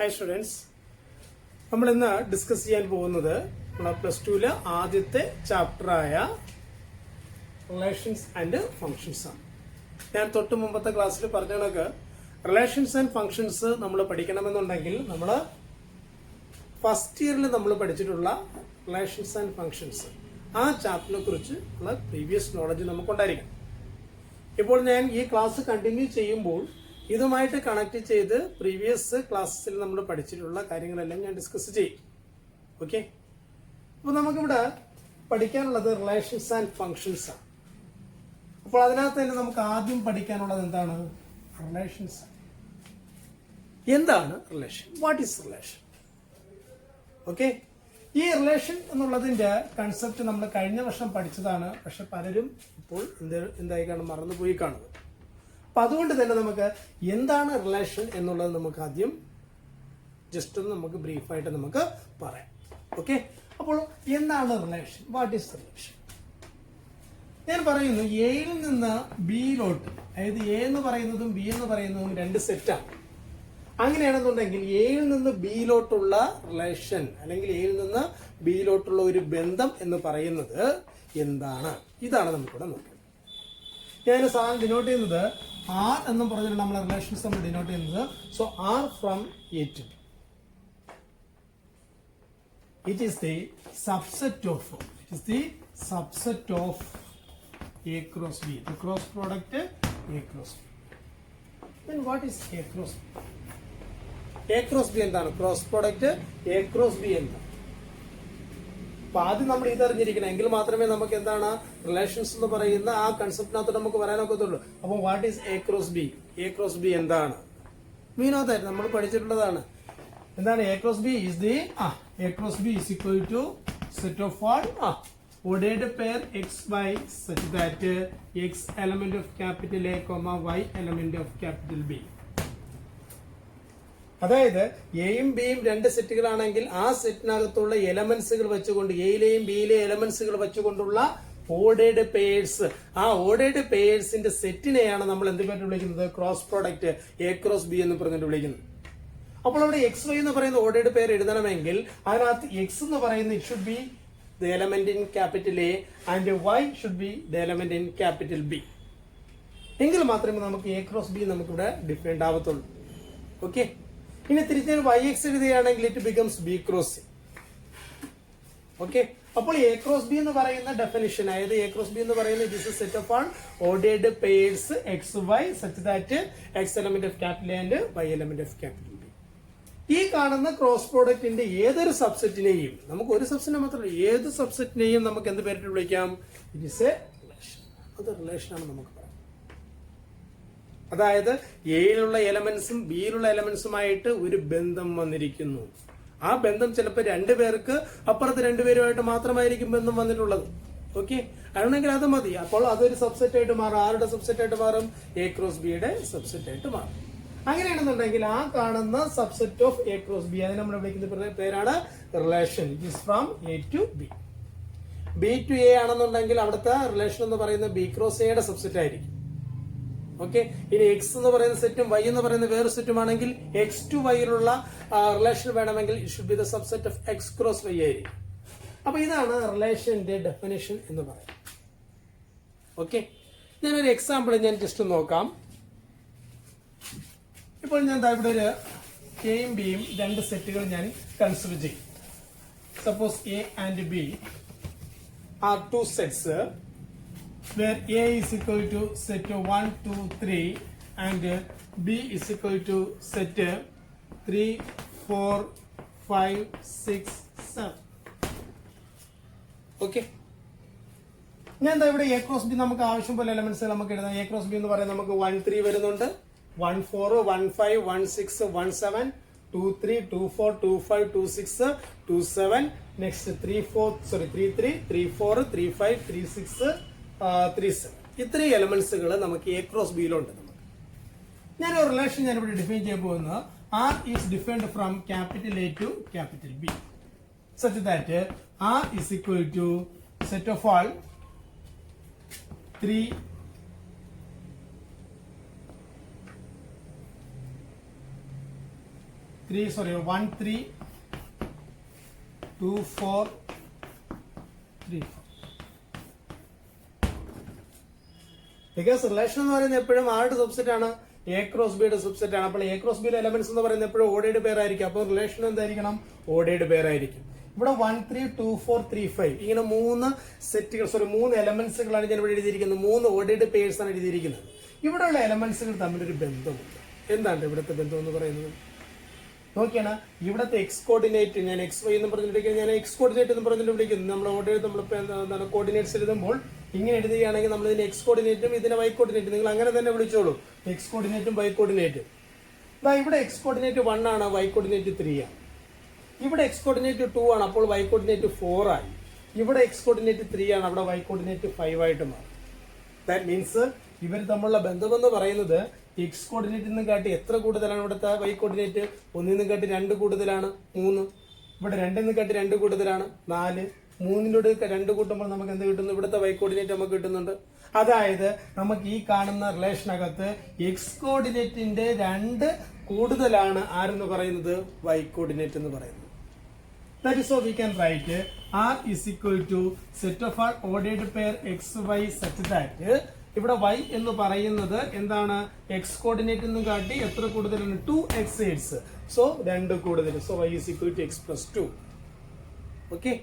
Hi students, നമ്മൾ ഇന്ന് discuss ചെയ്യാൻ പോകുന്നത് പ്ലസ് ടുവിലെ ആദ്യത്തെ ചാപ്റ്ററായ റിലേഷൻസ് ആൻഡ് ഫങ്ഷൻസ് ആണ്. ഞാൻ തൊട്ട് മുമ്പത്തെ ക്ലാസ്സിൽ പറഞ്ഞ കണക്ക് റിലേഷൻസ് ആൻഡ് ഫങ്ഷൻസ് നമ്മൾ പഠിക്കണമെന്നുണ്ടെങ്കിൽ നമ്മൾ ഫസ്റ്റ് ഇയറിൽ നമ്മൾ പഠിച്ചിട്ടുള്ള റിലേഷൻസ് ആൻഡ് ഫങ്ഷൻസ് ആ ചാപ്റ്ററിനെ കുറിച്ച് ഉള്ള പ്രീവിയസ് നോളജ് നമുക്കുണ്ടായിരിക്കണം. ഇപ്പോൾ ഞാൻ ഈ ക്ലാസ് കണ്ടിന്യൂ ചെയ്യുമ്പോൾ ഇതുമായിട്ട് കണക്ട് ചെയ്ത് പ്രീവിയസ് ക്ലാസ്സിൽ നമ്മൾ പഠിച്ചിട്ടുള്ള കാര്യങ്ങളെല്ലാം ഞാൻ ഡിസ്കസ് ചെയ്യും. ഓക്കെ, അപ്പോൾ നമുക്കിവിടെ പഠിക്കാനുള്ളത് റിലേഷൻസ് ആൻഡ് ഫങ്ഷൻസ് ആണ്. അപ്പോൾ അതിനകത്ത് തന്നെ നമുക്ക് ആദ്യം പഠിക്കാനുള്ളത് എന്താണ്? റിലേഷൻസ്. എന്താണ് relation? What is relation? Okay, ഈ റിലേഷൻ എന്നുള്ളതിന്റെ കൺസെപ്റ്റ് നമ്മൾ കഴിഞ്ഞ വർഷം പഠിച്ചതാണ്. പക്ഷെ പലരും ഇപ്പോൾ എന്തായി കാണും, മറന്നുപോയി കാണുന്നത്. അപ്പൊ അതുകൊണ്ട് തന്നെ നമുക്ക് എന്താണ് റിലേഷൻ എന്നുള്ളത് നമുക്ക് ആദ്യം ജസ്റ്റ് ഒന്ന് നമുക്ക് ബ്രീഫായിട്ട് നമുക്ക് പറയാം. ഓക്കെ, അപ്പോൾ എന്താണ് റിലേഷൻ? What is relation? ഞാൻ പറയുന്നു, എയിൽ നിന്ന് ബിയിലോട്ട്, അതായത് എ എന്ന് പറയുന്നതും ബി എന്ന് പറയുന്നതും രണ്ട് സെറ്റാണ്. അങ്ങനെയാണെന്നുണ്ടെങ്കിൽ എയിൽ നിന്ന് ബിയിലോട്ടുള്ള റിലേഷൻ അല്ലെങ്കിൽ എയിൽ നിന്ന് ബിയിലോട്ടുള്ള ഒരു ബന്ധം എന്ന് പറയുന്നത് എന്താണ്? ഇതാണ് നമുക്കിവിടെ നോക്കുന്നത്. ഞാൻ സാധനം ഡിനോട്ട് ചെയ്യുന്നത് ആർ എന്നും പറഞ്ഞിട്ട് നമ്മൾ റിലേഷൻസ് നമ്മൾ ഡിനോട്ട് ചെയ്യുന്നത്. So R from A to B, it is the subset of A cross B, the cross product A cross B. Then what is A cross B? A cross B എന്താണ്? Cross product A cross B എന്താണ്? അപ്പൊ ആദ്യം നമ്മൾ ഇതറിഞ്ഞിരിക്കണം, എങ്കിൽ മാത്രമേ നമുക്ക് എന്താണ് relations എന്ന് പറയുന്ന ആ കൺസെപ്റ്റിനകത്ത് നമുക്ക് പറയാനൊക്കത്തുള്ളൂ. അപ്പോൾ what is A cross B? A cross B എന്താണ്? മീനോത്തായിരുന്നു നമ്മൾ പഠിച്ചിട്ടുള്ളതാണ്. എന്താണ് A cross B? Is the A cross B is equal to set of all ordered pair xy such that x element of capital A, y element of capital B. അതായത് എയും ബിയും രണ്ട് സെറ്റുകളാണെങ്കിൽ ആ സെറ്റിനകത്തുള്ള എലമെന്റ്സുകൾ വെച്ചുകൊണ്ട്, എയിലെയും ബിയിലെയും എലമെന്റ്സുകൾ വെച്ചുകൊണ്ടുള്ള ഓർഡേഡ് പെയർസ്, ആ ordered പെയർസിന്റെ സെറ്റിനെയാണ് നമ്മൾ എന്ത് പേരിട്ട് വിളിക്കുന്നത്? Cross product A cross B എന്ന് പറഞ്ഞിട്ട് വിളിക്കുന്നത്. അപ്പോൾ അവിടെ എക്സ് വൈ എന്ന് പറയുന്ന ഓർഡേഡ് പെയർ എഴുതണമെങ്കിൽ അതിനകത്ത് എക്സ് എന്ന് പറയുന്നത് it should B the element in capital A and y should be the element in capital B. എങ്കിൽ മാത്രമേ നമുക്ക് A cross B നമുക്കിവിടെ ഡിഫൈൻഡ് ആവത്തുള്ളൂ. ഓക്കെ, ഇനി തിരിച്ച് YX എഴുതുകയാണെങ്കിൽ it becomes B cross C. Okay, അപ്പോൾ A cross B എന്ന് പറയുന്ന ഡെഫിനിഷൻ, അതായത് A cross B എന്ന് പറയുന്നത് it is A set of all ordered pairs XY such that X element of capital A and Y element of capital B. ഈ കാണുന്ന cross പ്രോഡക്റ്റിന്റെ ഏതൊരു സബ്സെറ്റിനെയും, നമുക്ക് ഒരു സബ്സെറ്റിനെ മാത്രമല്ല ഏത് സബ്സെറ്റിനെയും നമുക്ക് എന്ത് പേരിട്ട് വിളിക്കാം? It is A relation. അത് റിലേഷനാണ് നമുക്ക് പറയാം. അതായത് എയിലുള്ള എലമെന്റ്സും ബിയിലുള്ള എലമെന്റ്സുമായിട്ട് ഒരു ബന്ധം വന്നിരിക്കുന്നു. ആ ബന്ധം ചിലപ്പോൾ രണ്ടുപേർക്ക് അപ്പുറത്ത് രണ്ടുപേരുമായിട്ട് മാത്രമായിരിക്കും ബന്ധം വന്നിട്ടുള്ളത്. ഓക്കെ, ആണെങ്കിൽ അത് മതി. അപ്പോൾ അതൊരു സബ്സെറ്റ് ആയിട്ട് മാറും. ആരുടെ സബ്സെറ്റ് ആയിട്ട് മാറും? എ ക്രോസ് ബിയുടെ സബ്സെറ്റ് ആയിട്ട് മാറും. അങ്ങനെയാണെന്നുണ്ടെങ്കിൽ ആ കാണുന്ന subset of A cross B, അതിനെ നമ്മൾ വിളിക്കുന്ന പേരാണ് relation. It is from A to B. B to A ആണെന്നുണ്ടെങ്കിൽ അവിടുത്തെ റിലേഷൻ എന്ന് പറയുന്നത് ബി ക്രോസ് എയുടെ സബ്സെറ്റ് ആയിരിക്കും. ഓക്കെ, ഇനി എക്സ് എന്ന് പറയുന്ന സെറ്റും വൈ എന്ന് പറയുന്ന വേറൊരു സെറ്റുമാണെങ്കിൽ എക്സ് ടു വൈയിലുള്ള റിലേഷൻ വേണമെങ്കിൽ it should be the subset of X cross Y ആയിരിക്കും. അപ്പൊ ഇതാണ് റിലേഷന്റെ ഡെഫിനിഷൻ എന്ന് പറയുന്നത്. ഓക്കെ, ഞാനൊരു എക്സാമ്പിൾ ഞാൻ ജസ്റ്റ് നോക്കാം. ഇപ്പോൾ ഞാൻ ഇവിടെ ഒരു എയും ബിയും രണ്ട് സെറ്റുകൾ ഞാൻ കൺസിഡർ ചെയ്യും. Suppose A and B are two sets where A is equal to set 1, 2, 3 and B is equal to set 3, 4, 5, 6, 7. Okay, ഞാൻ ഇവിടെ എ ക്രോസ് ബി നമുക്ക് ആവശ്യം പോലെ എലമെന്റ്സ് നമുക്ക് എഴുതാം. എ ക്രോസ് ബി എന്ന് പറയുന്നത് നമുക്ക് 1, 3 വരുന്നുണ്ട്, 1, 4, 1, 5, 1, 6, 1, 7, 2, 3, 2, 4, 2, 5, 2, 6, 2, 7, next 3, 3, 3, 4, 3, 5, 3, 6, 3, 7. ഇത്രയും എലമെന്റ്സുകൾ നമുക്ക് എ ക്രോസ് ബിയിലുണ്ട്. ഞാനൊരു റിലേഷൻ ഞാനിവിടെ ഡിഫൈൻ ചെയ്യാൻ പോകുന്നത് R is defined from capital A to capital B such that R is equal to set of all 3 3 1 3 2 4 3 4. Because relation എന്ന് പറയുന്നത് എപ്പോഴും ആരുടെ സബ്സെറ്റ് ആണ്? എ ക്രോസ് ബിയുടെ സബ്സെറ്റ് ആണ്. അപ്പോൾ എ ക്രോസ് ബിയുടെ എലമെന്റ്സ് എന്ന് പറയുന്നത് എപ്പോഴും ഓർഡേർഡ് പെയർ ആയിരിക്കും. അപ്പോൾ റിലേഷൻ എന്തായിരിക്കണം? ഓർഡേർഡ് പെയർ ആയിരിക്കും. ഇവിടെ 1 3 2 4 3 5 ഇങ്ങനെ 3 എലമെന്റ്സുകളാണ് ഞാൻ ഇവിടെ എഴുതിയിരിക്കുന്നത്. 3 ഓർഡേർഡ് പെയർസ് ആണ് എഴുതിയിരിക്കുന്നത്. ഇവിടെയുള്ള എലമെന്റ്സുകൾ തമ്മിലൊരു ബന്ധമുണ്ട്. എന്താണ് ഇവിടുത്തെ ബന്ധം എന്ന് പറയുന്നത്? നോക്കിയാണ്, ഇവിടുത്തെ എക്സ് കോർഡിനേറ്റ് ഞാൻ എക്സ് വൈ എന്ന് പറഞ്ഞിട്ട് ഞാൻ എക്സ് കോർഡിനേറ്റ് എന്ന് പറഞ്ഞിട്ട് വിളിക്കുന്നു. നമ്മൾ ഓർഡർ നമ്മളിപ്പോൾ എന്താണ് കോർഡിനേറ്റ്സ് എഴുതുമ്പോൾ ഇങ്ങനെ എഴുതുകയാണെങ്കിൽ നമ്മൾ ഇതിന് എക്സ് കോർഡിനേറ്റും ഇതിനെ വൈ കോർഡിനേറ്റും നിങ്ങൾ അങ്ങനെ തന്നെ വിളിച്ചോളൂ. എക്സ് കോർഡിനേറ്റും വൈ കോർഡിനേറ്റും. ഇവിടെ എക്സ് കോർഡിനേറ്റ് 1 ആണ്, വൈ കോർഡിനേറ്റ് 3 ആണ്. ഇവിടെ എക്സ് കോർഡിനേറ്റ് 2 ആണ്, അപ്പോൾ വൈ കോർഡിനേറ്റ് 4 ആയി. ഇവിടെ എക്സ് കോർഡിനേറ്റ് 3 ആണ്, അവിടെ വൈ കോർഡിനേറ്റ് 5 ആയിട്ട് മാറും. ദാറ്റ് മീൻസ് ഇവർ തമ്മിലുള്ള ബന്ധമെന്ന് പറയുന്നത് എക്സ് കോർഡിനേറ്റിൽ നിന്ന് കാട്ടി എത്ര കൂടുതലാണ് ഇവിടുത്തെ വൈ കോർഡിനേറ്റ്? 1 നിന്ന് കാട്ടി 2 കൂടുതലാണ് 3. ഇവിടെ 2 നിന്ന് കാട്ടി 2 കൂടുതലാണ് 4. 3-നോട് 2 കൂട്ടുമ്പോൾ നമുക്ക് എന്ത് കിട്ടുന്നു? ഇവിടുത്തെ വൈ കോർഡിനേറ്റ് നമുക്ക് കിട്ടുന്നുണ്ട്. അതായത് നമുക്ക് ഈ കാണുന്ന റിലേഷനകത്ത് എക്സ് കോർഡിനേറ്റിന്റെ 2 കൂടുതലാണ് ആരെന്ന് പറയുന്നത്? വൈ കോർഡിനേറ്റ് എന്ന് പറയുന്നത്. That is so we can write R is equal to set of all ordered pair x y such that ഇവിടെ y എന്ന് പറയുന്നത് എന്താണ്? എക്സ് കോർഡിനേറ്റ് എന്ന് കാട്ടി എത്ര കൂടുതലാണ്? 2x8. സോ 2 കൂടുതൽ. So y is equal to x plus 2. Okay.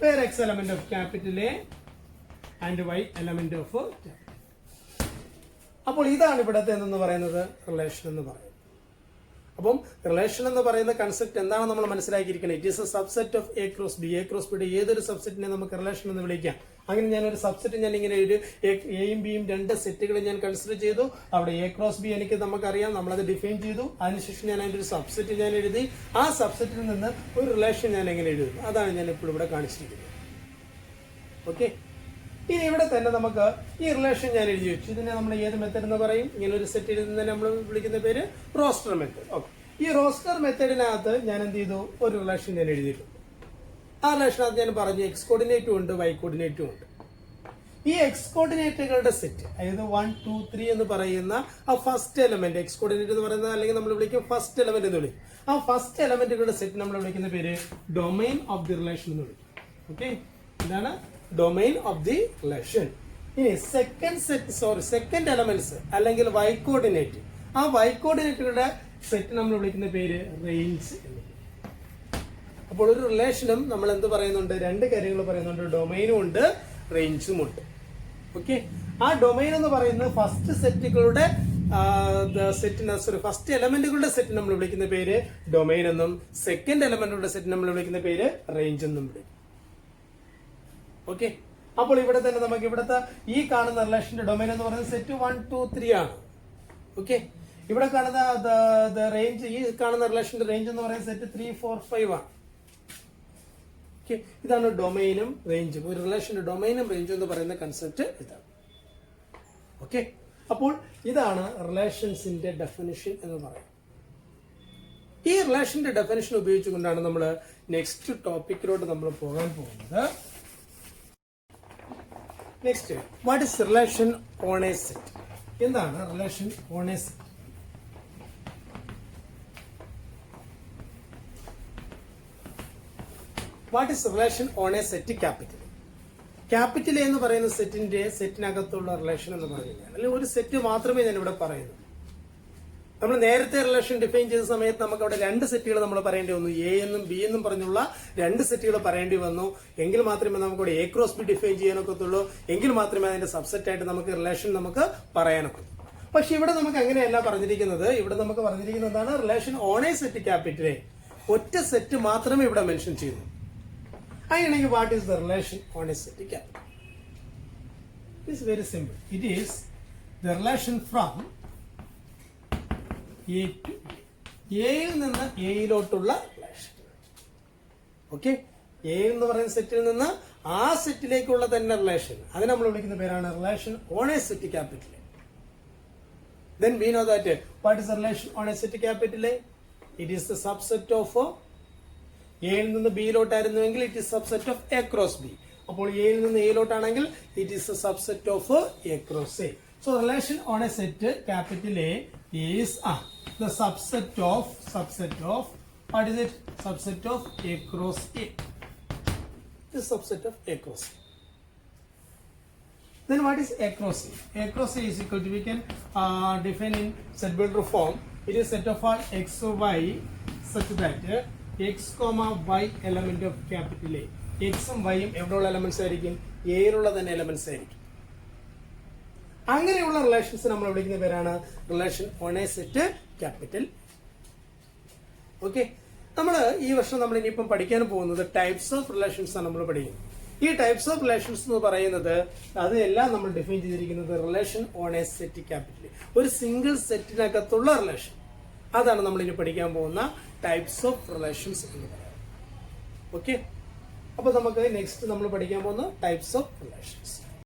Where x element of capital A and y element of capital. അപ്പോൾ ഇതാണ് ഇവിടത്തെ എന്ന് പറയുന്നത് റിലേഷൻ എന്ന് പറയുന്നത്. അപ്പം റിലേഷൻ എന്ന് പറയുന്ന കൺസെപ്റ്റ് എന്താണ് നമ്മൾ മനസ്സിലാക്കിയിരിക്കുന്നത്? It is a subset of A cross B. A cross ബിയുടെ ഏതൊരു സബ്സെറ്റിനെ നമുക്ക് റിലേഷൻ എന്ന് വിളിക്കാം. അങ്ങനെ ഞാൻ ഒരു സബ്സെറ്റ് ഞാൻ ഇങ്ങനെ ഒരു എയും ബിയും 2 സെറ്റുകൾ ഞാൻ കൺസിഡർ ചെയ്തു. അവിടെ എ ക്രോസ് ബി എനിക്ക് നമുക്കറിയാം, നമ്മളത് ഡിഫൈൻ ചെയ്തു. അതിനുശേഷം ഞാൻ അതിന്റെ ഒരു സബ്സെറ്റ് ഞാൻ എഴുതി. ആ സബ്സെറ്റിൽ നിന്ന് ഒരു റിലേഷൻ ഞാൻ എങ്ങനെ എഴുതുന്നു? അതാണ് ഞാൻ ഇപ്പോൾ ഇവിടെ കാണിച്ചിരിക്കുന്നത്. ഓക്കെ. ഇനി ഇവിടെ തന്നെ നമുക്ക് ഈ റിലേഷൻ ഞാൻ എഴുതി വെച്ചു. ഇതിനെ നമ്മൾ ഏത് മെത്തേഡ് എന്ന് പറയും? ഇങ്ങനെ ഒരു സെറ്റ് എഴുതുന്നതിനെ നമ്മൾ വിളിക്കുന്ന പേര് റോസ്റ്റർ മെത്തേഡ്. ഓക്കെ. ഈ റോസ്റ്റർ മെത്തേഡിനകത്ത് ഞാൻ എന്ത് ചെയ്തു? ഒരു റിലേഷൻ ഞാൻ എഴുതിയിട്ടുണ്ട്. ആ റിലേഷനകത്ത് ഞാൻ പറഞ്ഞു എക്സ് കോർഡിനേറ്റും ഉണ്ട്, വൈ കോർഡിനേറ്റും ഉണ്ട്. ഈ എക്സ് കോർഡിനേറ്റുകളുടെ സെറ്റ്, അതായത് 1 2 3 എന്ന് പറയുന്ന ആ ഫസ്റ്റ് എലമെന്റ്, എക്സ് കോർഡിനേറ്റ് എന്ന് പറയുന്നത് അല്ലെങ്കിൽ നമ്മൾ വിളിക്കും ഫസ്റ്റ് എലമെന്റ് എന്ന് വിളിക്കും. ആ ഫസ്റ്റ് എലമെന്റുകളുടെ സെറ്റ് നമ്മൾ വിളിക്കുന്ന പേര് ഡൊമൈൻ ഓഫ് ദി റിലേഷൻ എന്ന് വിളിക്കും. ഓക്കെ. ഇതാണ് ഡൊമൈൻ ഓഫ് ദി റിലേഷൻ. ഇനി സെക്കൻഡ് എലമെന്റ്സ് അല്ലെങ്കിൽ വൈ കോർഡിനേറ്റ്, ആ വൈ കോർഡിനേറ്റുകളുടെ സെറ്റ് നമ്മൾ വിളിക്കുന്ന പേര് റേഞ്ച് എന്ന്. അപ്പോൾ ഒരു റിലേഷനും നമ്മൾ എന്ത് പറയുന്നുണ്ട്? 2 കാര്യങ്ങൾ പറയുന്നുണ്ട്. ഡൊമൈനും ഉണ്ട്, റേഞ്ചും ഉണ്ട്. ഓക്കെ. ആ ഡൊമൈൻ എന്ന് പറയുന്നത് ഫസ്റ്റ് സെറ്റുകളുടെ ഫസ്റ്റ് എലമെന്റുകളുടെ സെറ്റ് നമ്മൾ വിളിക്കുന്ന പേര് ഡൊമൈൻ എന്നും സെക്കൻഡ് എലമെന്റുകളുടെ സെറ്റ് നമ്മൾ വിളിക്കുന്ന പേര് റേഞ്ച് എന്നും വിളിക്കും. ഓക്കെ. അപ്പോൾ ഇവിടെ തന്നെ നമുക്ക് ഇവിടുത്തെ ഈ കാണുന്ന റിലേഷന്റെ ഡൊമൈൻ എന്ന് പറയുന്നത് സെറ്റ് 1 2 3 ആണ്. ഓക്കെ. ഇവിടെ കാണുന്ന റേഞ്ച്, ഈ കാണുന്ന റിലേഷന്റെ റേഞ്ച് എന്ന് പറയുന്നത് സെറ്റ് 3 4 5 ആണ്. ഓക്കെ. ഇതാണ് ഡൊമൈനും റേഞ്ചും. ഒരു റിലേഷന്റെ ഡൊമൈനും റേഞ്ചും എന്ന് പറയുന്ന കൺസെപ്റ്റ് ഇതാണ്. ഓക്കെ. അപ്പോൾ ഇതാണ് റിലേഷൻസിന്റെ ഡെഫിനിഷൻ എന്ന് പറയുന്നത്. ഈ റിലേഷന്റെ ഡെഫിനിഷൻ ഉപയോഗിച്ചുകൊണ്ടാണ് നമ്മൾ നെക്സ്റ്റ് ടോപ്പിക്കിലോട്ട് നമ്മൾ പോകാൻ പോകുന്നത്. Next, what is relation on a set? എന്താണ് relation on a set? What is relation on a set capital? Capital എന്ന് പറയുന്ന സെറ്റിനകത്തുള്ള റിലേഷൻ എന്ന് പറയുന്നത്, അല്ലെങ്കിൽ ഒരു സെറ്റ് മാത്രമേ ഞാൻ ഇവിടെ പറയുന്നു. നമ്മൾ നേരത്തെ റിലേഷൻ ഡിഫൈൻ ചെയ്ത സമയത്ത് നമുക്ക് അവിടെ 2 സെറ്റുകൾ നമ്മൾ പറയേണ്ടി വന്നു. എ എന്നും ബി എന്നും പറഞ്ഞുള്ള 2 സെറ്റുകൾ പറയേണ്ടി വന്നു. എങ്കിൽ മാത്രമേ നമുക്ക് അവിടെ എ ക്രോസ് ബി ഡിഫൈൻ ചെയ്യാനൊക്കത്തുള്ളൂ. എങ്കിൽ മാത്രമേ അതിന്റെ സബ്സെറ്റ് ആയിട്ട് നമുക്ക് റിലേഷൻ നമുക്ക് പറയാനൊക്കെ. പക്ഷെ ഇവിടെ നമുക്ക് അങ്ങനെയല്ല പറഞ്ഞിരിക്കുന്നത്. ഇവിടെ നമുക്ക് പറഞ്ഞിരിക്കുന്നത് എന്താണ്? Relation on a set capital. ഒറ്റ സെറ്റ് മാത്രമേ ഇവിടെ മെൻഷൻ ചെയ്യുന്നു. അങ്ങനെയാണെങ്കിൽ what is the relation on a set capital? It is very simple. It is the relation from A to എയിൽ നിന്ന് എയിലോട്ടുള്ള റിലേഷൻ. ഓക്കെ. എ എന്ന് പറയുന്ന സെറ്റിൽ നിന്ന് ആ സെറ്റിലേക്കുള്ള തന്നെ റിലേഷൻ, അത് നമ്മൾ വിളിക്കുന്ന പേരാണ് relation on a set capital. Then we know that what is the relation on a set capital A? It is the subset of എയിൽ നിന്ന് ബിയിലോട്ടായിരുന്നുവെങ്കിൽ it is subset of A cross B. അപ്പോൾ എയിൽ നിന്ന് എയിലോട്ടാണെങ്കിൽ it is a subset of A cross A. So relation on a set capital A is the subset of what is it? Subset of A cross A. The subset of A cross A. Then what is A cross A? A cross A is equal to, we can define in set builder form. It is set of all x or y such that x comma y element of capital A. X ഉം y ഉം എവിടെയുള്ള elements ആയിരിക്കും? എയിലുള്ള തന്നെ elements ആയിരിക്കും. അങ്ങനെയുള്ള relations നമ്മൾ വിളിക്കുന്ന പേരാണ് relation on a set capital. Okay, നമ്മൾ ഈ വർഷം നമ്മൾ ഇനിയിപ്പം പഠിക്കാൻ പോകുന്നത് ടൈപ്സ് ഓഫ് റിലേഷൻസ് ആണ് നമ്മൾ പഠിക്കുന്നത്. ഈ ടൈപ്സ് ഓഫ് റിലേഷൻസ് എന്ന് പറയുന്നത് അതെല്ലാം നമ്മൾ ഡിഫൈൻ ചെയ്തിരിക്കുന്നത് relation on a set capital, ഒരു സിംഗിൾ സെറ്റിനകത്തുള്ള റിലേഷൻ. അതാണ് നമ്മൾ ഇനി പഠിക്കാൻ പോകുന്ന ടൈപ്സ് ഓഫ് റിലേഷൻസ് എന്ന് പറയുന്നത്. ഓക്കെ, അപ്പൊ നമുക്ക് നെക്സ്റ്റ് നമ്മൾ പഠിക്കാൻ പോകുന്ന ടൈപ്സ് ഓഫ് റിലേഷൻസ്.